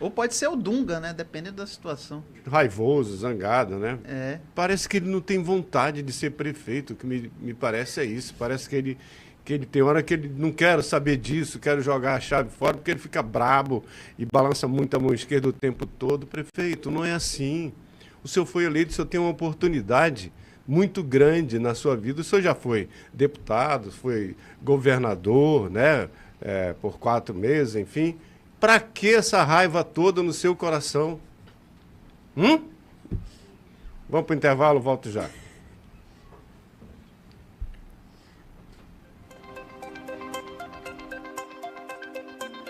Ou pode ser o Dunga, né? Dependendo da situação. Raivoso, zangado, né? É. Parece que ele não tem vontade de ser prefeito, o que me parece é isso. Parece que ele tem hora que ele não quer saber disso, quer jogar a chave fora, porque ele fica brabo e balança muito a mão esquerda o tempo todo. Prefeito, não é assim. O senhor foi eleito, o senhor tem uma oportunidade muito grande na sua vida. O senhor já foi deputado, foi governador, né? Por 4 meses, enfim. Para que essa raiva toda no seu coração? Vamos para o intervalo, volto já.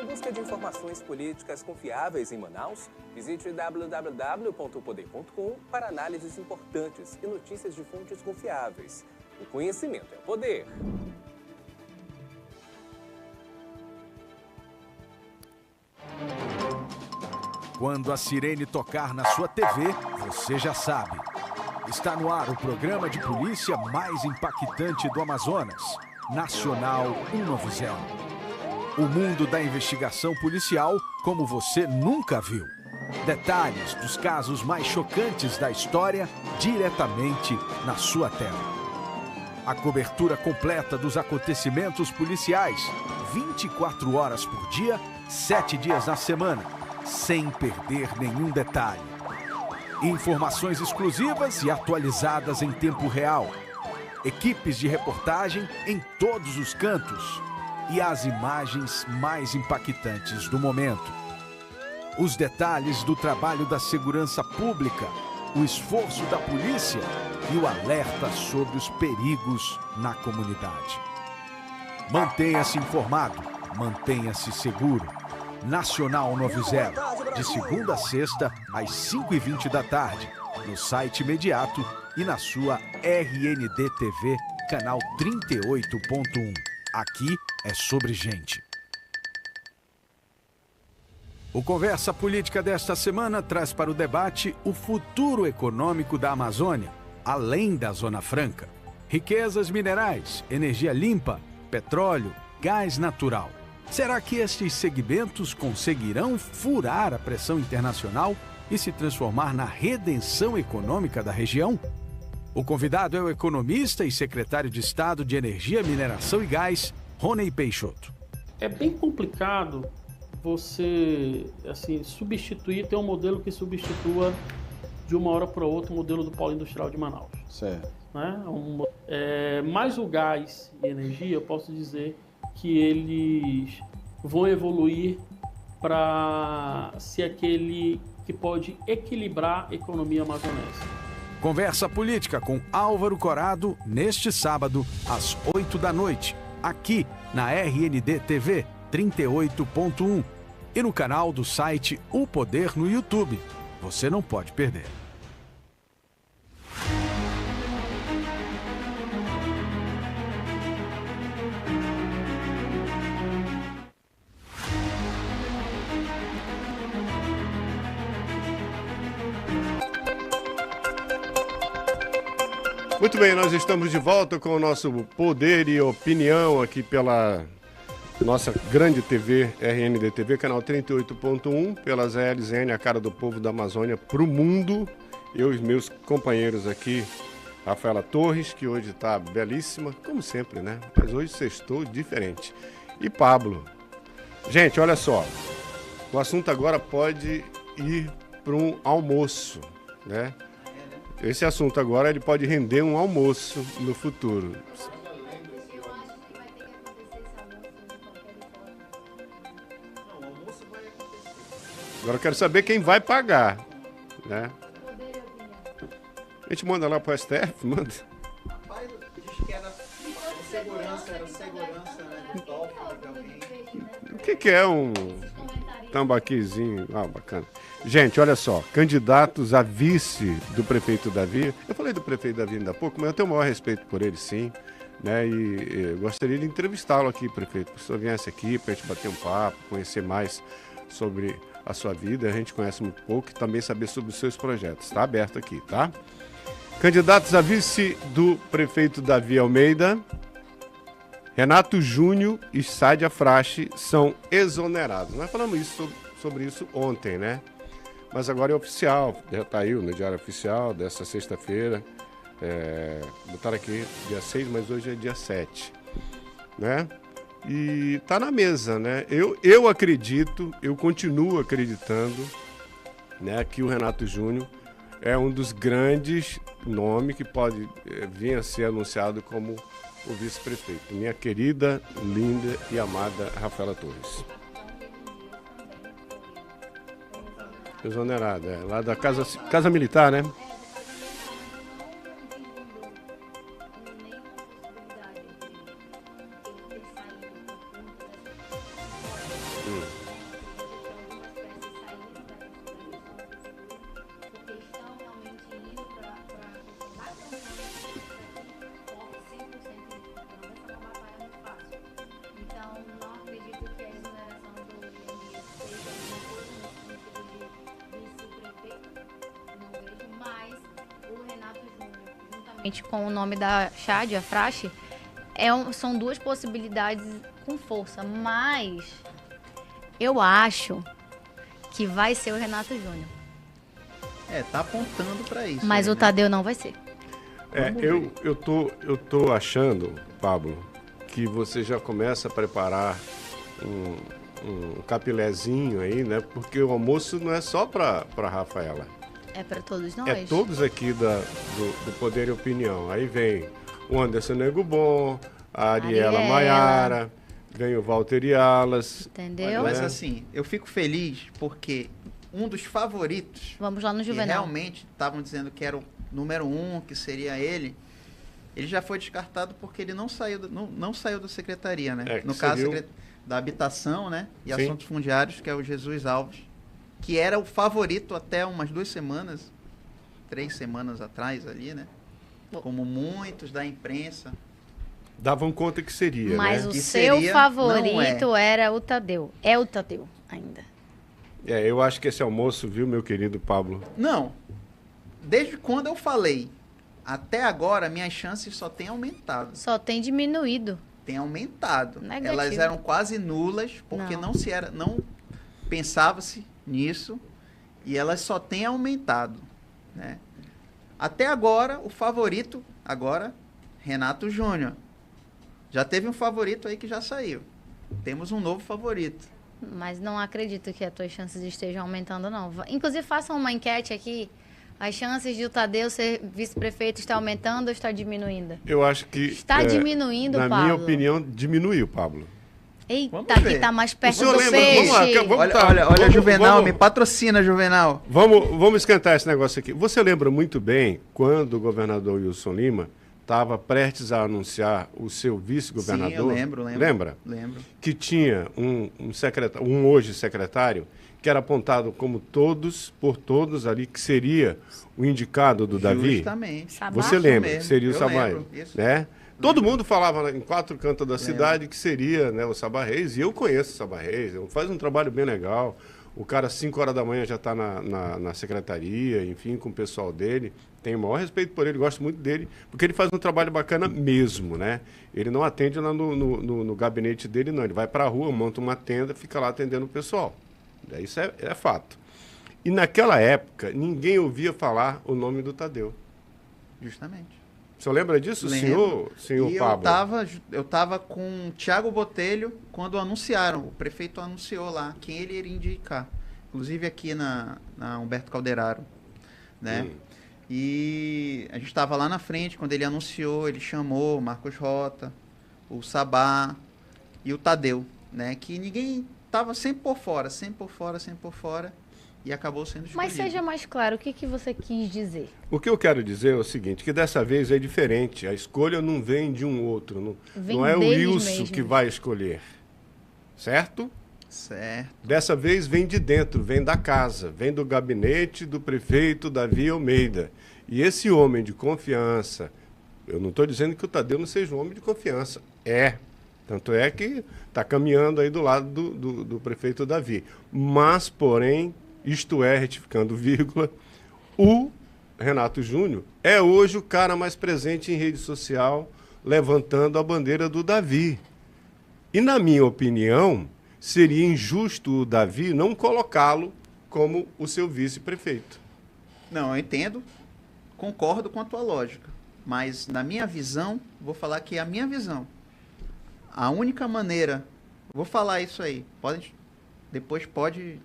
Em busca de informações políticas confiáveis em Manaus, visite www.poder.com para análises importantes e notícias de fontes confiáveis. O conhecimento é poder. Quando a sirene tocar na sua TV, você já sabe. Está no ar o programa de polícia mais impactante do Amazonas, Nacional 190. O mundo da investigação policial como você nunca viu. Detalhes dos casos mais chocantes da história diretamente na sua tela. A cobertura completa dos acontecimentos policiais, 24 horas por dia, 7 dias na semana, sem perder nenhum detalhe. Informações exclusivas e atualizadas em tempo real. Equipes de reportagem em todos os cantos. E as imagens mais impactantes do momento. Os detalhes do trabalho da segurança pública, o esforço da polícia e o alerta sobre os perigos na comunidade. Mantenha-se informado, mantenha-se seguro. Nacional 190, de segunda a sexta, às 5h20 da tarde, no site imediato e na sua RND TV, canal 38.1. Aqui é sobre gente. O Conversa Política desta semana traz para o debate o futuro econômico da Amazônia, além da Zona Franca. Riquezas minerais, energia limpa, petróleo, gás natural. Será que estes segmentos conseguirão furar a pressão internacional e se transformar na redenção econômica da região? O convidado é o economista e secretário de Estado de Energia, Mineração e Gás, Rony Peixoto. É bem complicado você substituir, ter um modelo que substitua de uma hora para outra o modelo do polo industrial de Manaus. Certo. Né? Mas o gás e energia, eu posso dizer que eles vão evoluir para ser aquele que pode equilibrar a economia amazonense. Conversa Política com Álvaro Corado, neste sábado, às 8 da noite, aqui na RND TV 38.1. e no canal do site O Poder no YouTube. Você não pode perder. Muito bem, nós estamos de volta com o nosso Poder e Opinião aqui pela nossa grande TV, RND TV, canal 38.1, pela ZLZN, a cara do povo da Amazônia para o mundo. Eu e meus companheiros aqui, Rafaela Torres, que hoje está belíssima, como sempre, né? Mas hoje sextou diferente. E Pablo. Gente, olha só, o assunto agora pode ir para um almoço, né? Esse assunto agora ele pode render um almoço no futuro. Agora eu quero saber quem vai pagar, né? A gente manda lá pro STF, manda. Rapaz, diz que era segurança, né? De golpe de alguém. O que é um tambaquizinho? Ah, bacana. Gente, olha só, candidatos a vice do prefeito Davi. Eu falei do prefeito Davi ainda há pouco, mas eu tenho o maior respeito por ele, sim. Né? E gostaria de entrevistá-lo aqui, prefeito. Se o senhor viesse aqui para a gente bater um papo, conhecer mais sobre a sua vida, a gente conhece muito pouco, e também saber sobre os seus projetos. Está aberto aqui, tá? Candidatos a vice do prefeito Davi Almeida, Renato Júnior e Sádia Frache são exonerados. Nós falamos sobre isso ontem, né? Mas agora é oficial, já está aí no Diário Oficial dessa sexta-feira. Botaram aqui dia 6, mas hoje é dia 7, né? E tá na mesa, né? Eu acredito, eu continuo acreditando, né, que o Renato Júnior é um dos grandes nomes que pode vir a ser anunciado como o vice-prefeito. Minha querida, linda e amada Rafaela Torres. Exonerada, lá da Casa Militar, né? Com o nome da Sádia Frache, são duas possibilidades com força, mas eu acho que vai ser o Renato Júnior. Tá apontando para isso. Mas aí, o Tadeu não vai ser. Eu tô achando, Pablo, que você já começa a preparar um capilézinho aí, né? Porque o almoço não é só para Rafaela. É para todos nós. É todos aqui do Poder e Opinião. Aí vem o Anderson Nego Bom, a Ariela Maiara, vem o Walter Yalas. Entendeu? Mas assim, eu fico feliz porque um dos favoritos... Vamos lá no Juvenal. Que realmente estavam dizendo que era o número 1, que seria ele já foi descartado porque ele não saiu da secretaria, né? No caso da habitação, né? E Sim. Assuntos Fundiários, que é o Jesus Alves. Que era o favorito até umas 3 semanas atrás ali, né? Como muitos da imprensa. Davam conta que seria, mas né? o Que seu seria, favorito era o Tadeu. É o Tadeu ainda. Eu acho que esse almoço, viu, meu querido Pablo? Não. Desde quando eu falei, até agora, minhas chances só têm aumentado. Só tem diminuído. Tem aumentado. Negativo. Elas eram quase nulas, porque não pensava-se nisso, e elas só têm aumentado, né? Até agora, o favorito, Renato Júnior. Já teve um favorito aí que já saiu. Temos um novo favorito. Mas não acredito que as tuas chances estejam aumentando, não. Inclusive, façam uma enquete aqui. As chances de o Tadeu ser vice-prefeito está aumentando ou está diminuindo? Eu acho que... Está diminuindo, Pablo. Na minha opinião, diminuiu, Pablo. Eita, que tá mais perto do lembra? peixe. Olha, Juvenal, me patrocina, Juvenal. Vamos esquentar esse negócio aqui. Você lembra muito bem quando o governador Wilson Lima estava prestes a anunciar o seu vice-governador. Sim, eu lembro. Lembra? Lembro. Que tinha um hoje secretário, que era apontado como por todos ali, que seria o indicado do Davi. Justamente. Você lembra mesmo. que seria o Eu Sabai, lembro, isso. né? Todo mundo falava em 4 cantos da cidade que seria, né, o Sabá Reis, e eu conheço o Sabá Reis, faz um trabalho bem legal. O cara, às 5 horas da manhã, já está na secretaria, enfim, com o pessoal dele. Tenho o maior respeito por ele, gosto muito dele, porque ele faz um trabalho bacana mesmo, né? Ele não atende lá no gabinete dele, não. Ele vai para a rua, monta uma tenda, fica lá atendendo o pessoal. Isso é fato. E naquela época, ninguém ouvia falar o nome do Tadeu. Justamente. O senhor lembra disso, senhor e Pablo? Eu estava com o Thiago Botelho quando anunciaram, o prefeito anunciou lá quem ele iria indicar. Inclusive aqui na Humberto Calderaro, né? E a gente estava lá na frente, quando ele anunciou, ele chamou o Marcos Rota, o Sabá e o Tadeu, né? Que ninguém estava sempre por fora, e acabou sendo escolhido. Mas seja mais claro, o que você quis dizer? O que eu quero dizer é o seguinte, que dessa vez é diferente. A escolha não vem de um outro. Não é o Wilson que vai escolher. Certo? Certo. Dessa vez vem de dentro, vem da casa, vem do gabinete do prefeito Davi Almeida. E esse homem de confiança, eu não estou dizendo que o Tadeu não seja um homem de confiança. É. Tanto é que está caminhando aí do lado do prefeito Davi. Mas, porém, isto é, retificando vírgula, o Renato Júnior é hoje o cara mais presente em rede social, levantando a bandeira do Davi. E, na minha opinião, seria injusto o Davi não colocá-lo como o seu vice-prefeito. Não, eu entendo, concordo com a tua lógica, mas na minha visão, vou falar que é a minha visão. A única maneira, vou falar isso aí, depois pode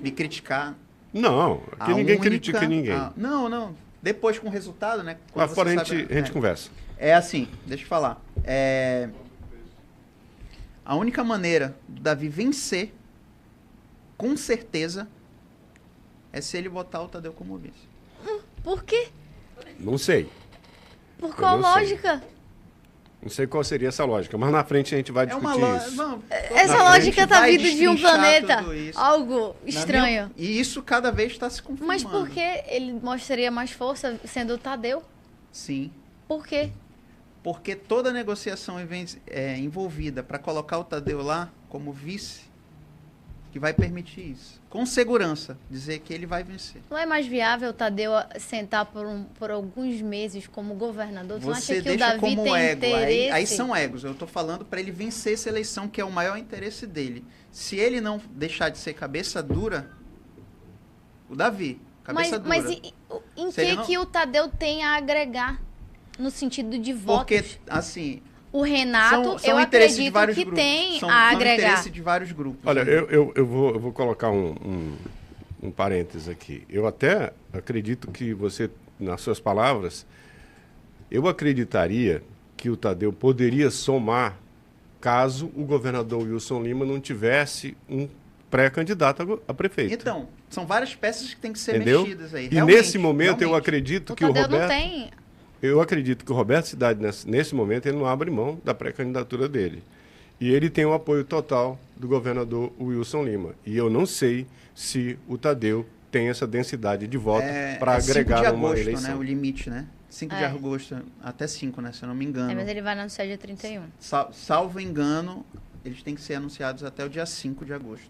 me criticar. Não, aqui ninguém critica ninguém. Não, depois com o resultado, né? Lá fora a gente conversa. É assim, deixa eu falar. A única maneira do Davi vencer, com certeza, é se ele botar o Tadeu como vice. Por quê? Não sei. Por qual lógica? Não sei qual seria essa lógica, mas na frente a gente vai discutir isso. Não, essa lógica tá vindo de um planeta. Algo estranho. E isso cada vez está se confirmando. Mas por que ele mostraria mais força sendo o Tadeu? Sim. Por quê? Porque toda negociação envolvida para colocar o Tadeu lá como vice, que vai permitir isso. Com segurança, dizer que ele vai vencer. Não é mais viável o Tadeu sentar por alguns meses como governador? Você não acha que deixa o Davi como tem ego. interesse? Aí são egos. Eu estou falando para ele vencer essa eleição, que é o maior interesse dele. Se ele não deixar de ser cabeça dura, o Davi, cabeça dura. Mas em que o Tadeu tem a agregar? No sentido de votos? Porque, assim... O Renato, são eu acredito que grupos. tem São a agregar. interesse de vários grupos. Olha, eu vou colocar um parênteses aqui. Eu até acredito que você, nas suas palavras, eu acreditaria que o Tadeu poderia somar caso o governador Wilson Lima não tivesse um pré-candidato a prefeito. Então, são várias peças que têm que ser mexidas aí. E nesse momento eu acredito que o Tadeu Roberto... não tem... Eu acredito que o Roberto Cidade, nesse momento, ele não abre mão da pré-candidatura dele. E ele tem o apoio total do governador Wilson Lima. E eu não sei se o Tadeu tem essa densidade de voto para agregar uma eleição. Né, o limite, né? 5 de agosto, até 5, né? Se eu não me engano. Mas ele vai anunciar dia 31. Salvo engano, eles têm que ser anunciados até o dia 5 de agosto.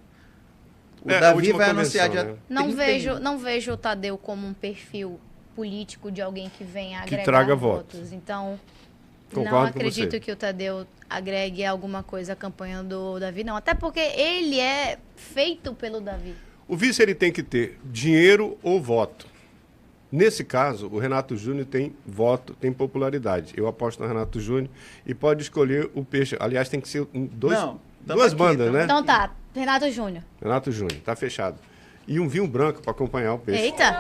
O Davi vai anunciar dia 31. Não vejo o Tadeu como um perfil político de alguém que venha agregar traga votos. Então, Concordo não acredito que o Tadeu agregue alguma coisa à campanha do Davi, não. Até porque ele é feito pelo Davi. O vice ele tem que ter dinheiro ou voto. Nesse caso, o Renato Júnior tem voto, tem popularidade. Eu aposto no Renato Júnior e pode escolher o peixe. Aliás, tem que ser duas bandas, né? Então tá, Renato Júnior. Renato Júnior, tá fechado. E um vinho branco para acompanhar o peixe. Eita,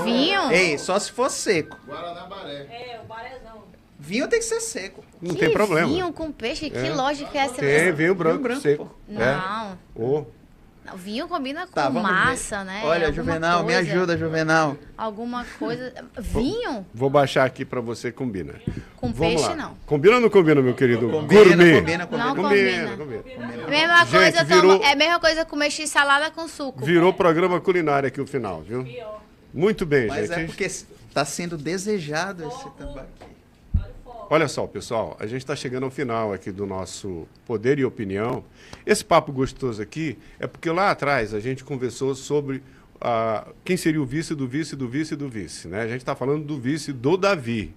vinho? Ei, só se for seco. Guaraná Baré. O barezão. Vinho tem que ser seco. Não tem problema. Vinho com peixe? Que lógica é essa? Tem vinho branco seco. Não. Vinho combina com Tá, vamos massa, ver. né? Olha, Alguma Juvenal, me coisa. ajuda, Juvenal. Alguma coisa... Vinho? Vou baixar aqui para você, combina. Com Vamos peixe, lá. não. Combina ou não combina, meu querido? Combina, Gourmet. combina, combina. Não Combina, combina. combina. Mesma Gente, coisa, virou- é a mesma coisa comer x-salada com suco. Virou programa culinário aqui o final, viu? Muito bem, Mas gente. é porque tá sendo desejado esse tambaqui. Olha só, pessoal, a gente está chegando ao final aqui do nosso Poder e Opinião. Esse papo gostoso aqui é porque lá atrás a gente conversou sobre quem seria o vice do vice do vice do vice, né? A gente está falando do vice do Davi,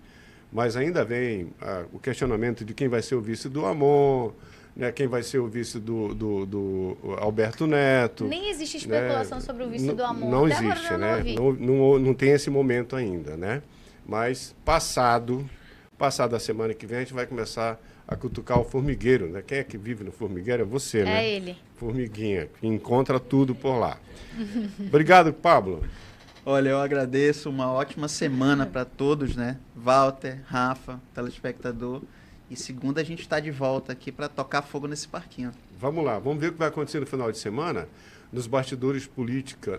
mas ainda vem o questionamento de quem vai ser o vice do Amon, né? Quem vai ser o vice do Alberto Neto. Nem existe especulação sobre o vice do Amon. Não Até agora existe, eu não né? ouvi. Não tem esse momento ainda, né? Mas passada a semana que vem, a gente vai começar a cutucar o formigueiro, né? Quem é que vive no formigueiro? É você, né? É ele. Formiguinha, que encontra tudo por lá. Obrigado, Pablo. Olha, eu agradeço, uma ótima semana para todos, né? Walter, Rafa, telespectador. E segunda a gente está de volta aqui para tocar fogo nesse parquinho. Vamos lá, vamos ver o que vai acontecer no final de semana nos bastidores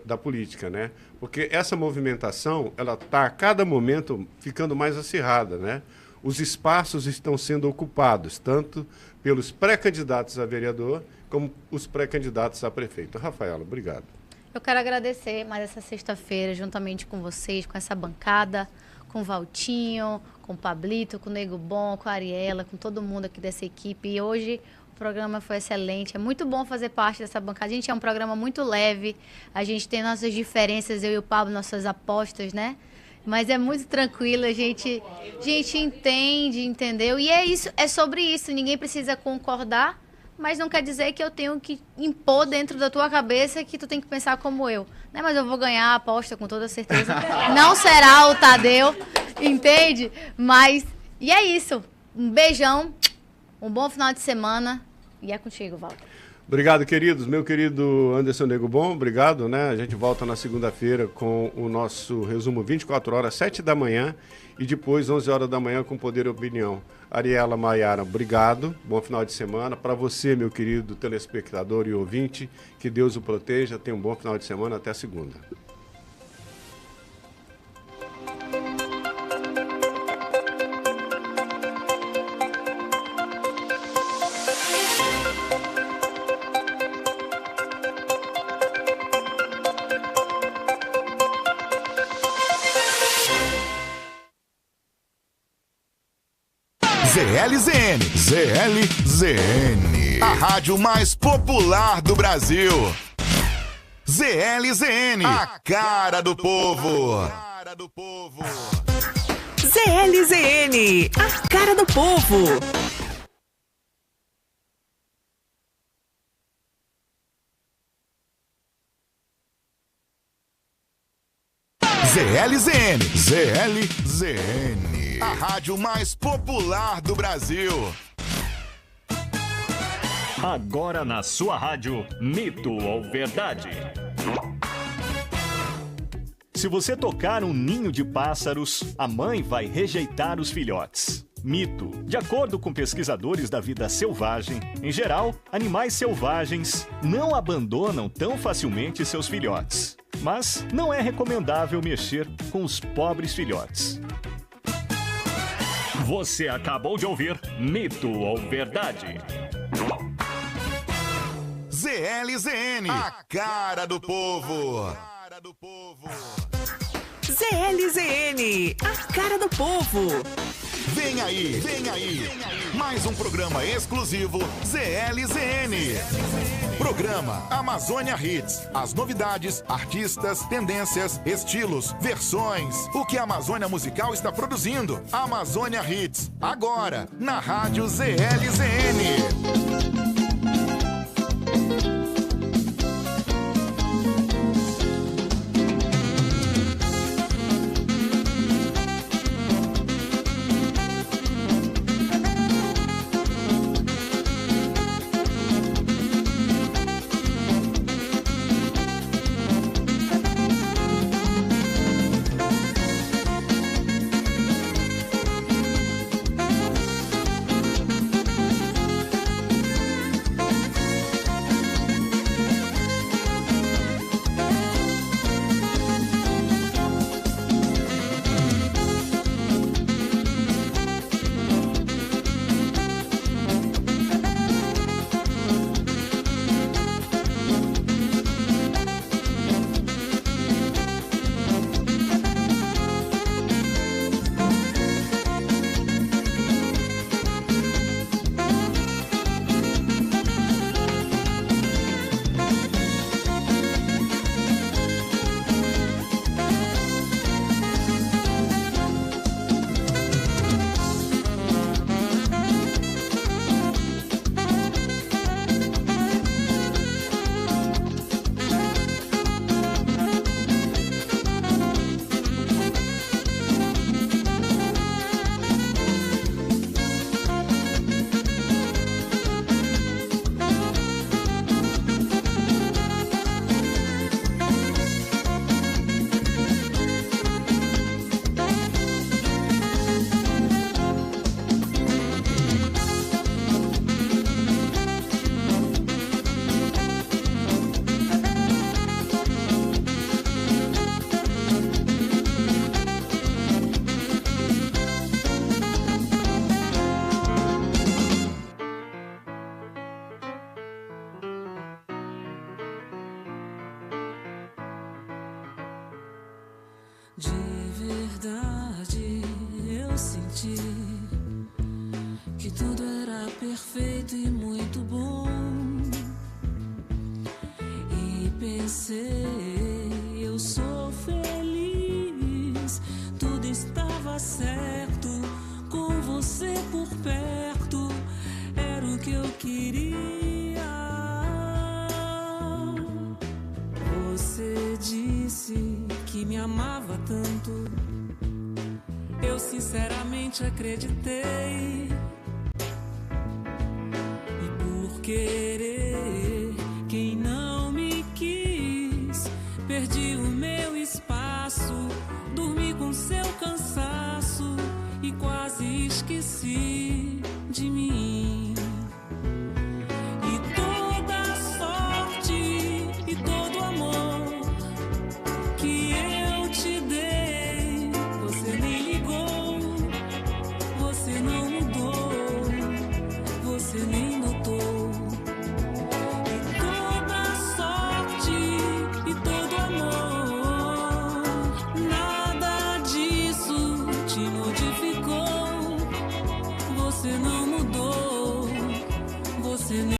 da política, né? Porque essa movimentação, ela está a cada momento ficando mais acirrada, né? Os espaços estão sendo ocupados, tanto pelos pré-candidatos a vereador, como os pré-candidatos a prefeito. Rafaela, obrigado. Eu quero agradecer mais essa sexta-feira, juntamente com vocês, com essa bancada, com o Valtinho, com o Pablito, com o Nego Bom, com a Ariela, com todo mundo aqui dessa equipe. E hoje o programa foi excelente. É muito bom fazer parte dessa bancada. A gente é um programa muito leve. A gente tem nossas diferenças, eu e o Pablo, nossas apostas, né? Mas é muito tranquilo, a gente entende, entendeu? E é isso, é sobre isso. Ninguém precisa concordar, mas não quer dizer que eu tenho que impor dentro da tua cabeça que tu tem que pensar como eu. Né? Mas eu vou ganhar a aposta com toda certeza. Não será o Tadeu, entende? Mas, e é isso. Um beijão, um bom final de semana e é contigo, Walter. Obrigado, queridos. Meu querido Anderson Nego Bom, obrigado, né? A gente volta na segunda-feira com o nosso resumo 24 horas, 7 da manhã e depois 11 horas da manhã com Poder e Opinião. Ariela, Maiara, obrigado. Bom final de semana. Para você, meu querido telespectador e ouvinte, que Deus o proteja. Tenha um bom final de semana. Até segunda. ZLZN, a rádio mais popular do Brasil. ZLZN, a cara do povo. ZLZN, a cara do povo. ZLZN, a rádio mais popular do Brasil. Agora na sua rádio, Mito ou Verdade. Se você tocar um ninho de pássaros, a mãe vai rejeitar os filhotes. Mito. De acordo com pesquisadores da vida selvagem, em geral, animais selvagens não abandonam tão facilmente seus filhotes. Mas não é recomendável mexer com os pobres filhotes. Você acabou de ouvir Mito ou Verdade. ZLZN, a cara do povo. ZLZN, a cara do povo. Vem aí, mais um programa exclusivo ZLZN. Programa Amazônia Hits. As novidades, artistas, tendências, estilos, versões. O que a Amazônia Musical está produzindo. Amazônia Hits. Agora, na rádio ZLZN. eu senti que tudo era perfeito e muito bom. E pensei, eu sou feliz, tudo estava certo, com você por perto, era o que eu queria. Você disse que me amava tanto, eu sinceramente acreditei. E por querer quem não me quis, perdi o meu espaço, dormi com seu cansaço e quase esqueci de mim. E toda a sorte e todo o amor que eu te dei, você nem ligou, você não mudou, você nem notou. E toda a sorte e todo o amor, nada disso te modificou, você não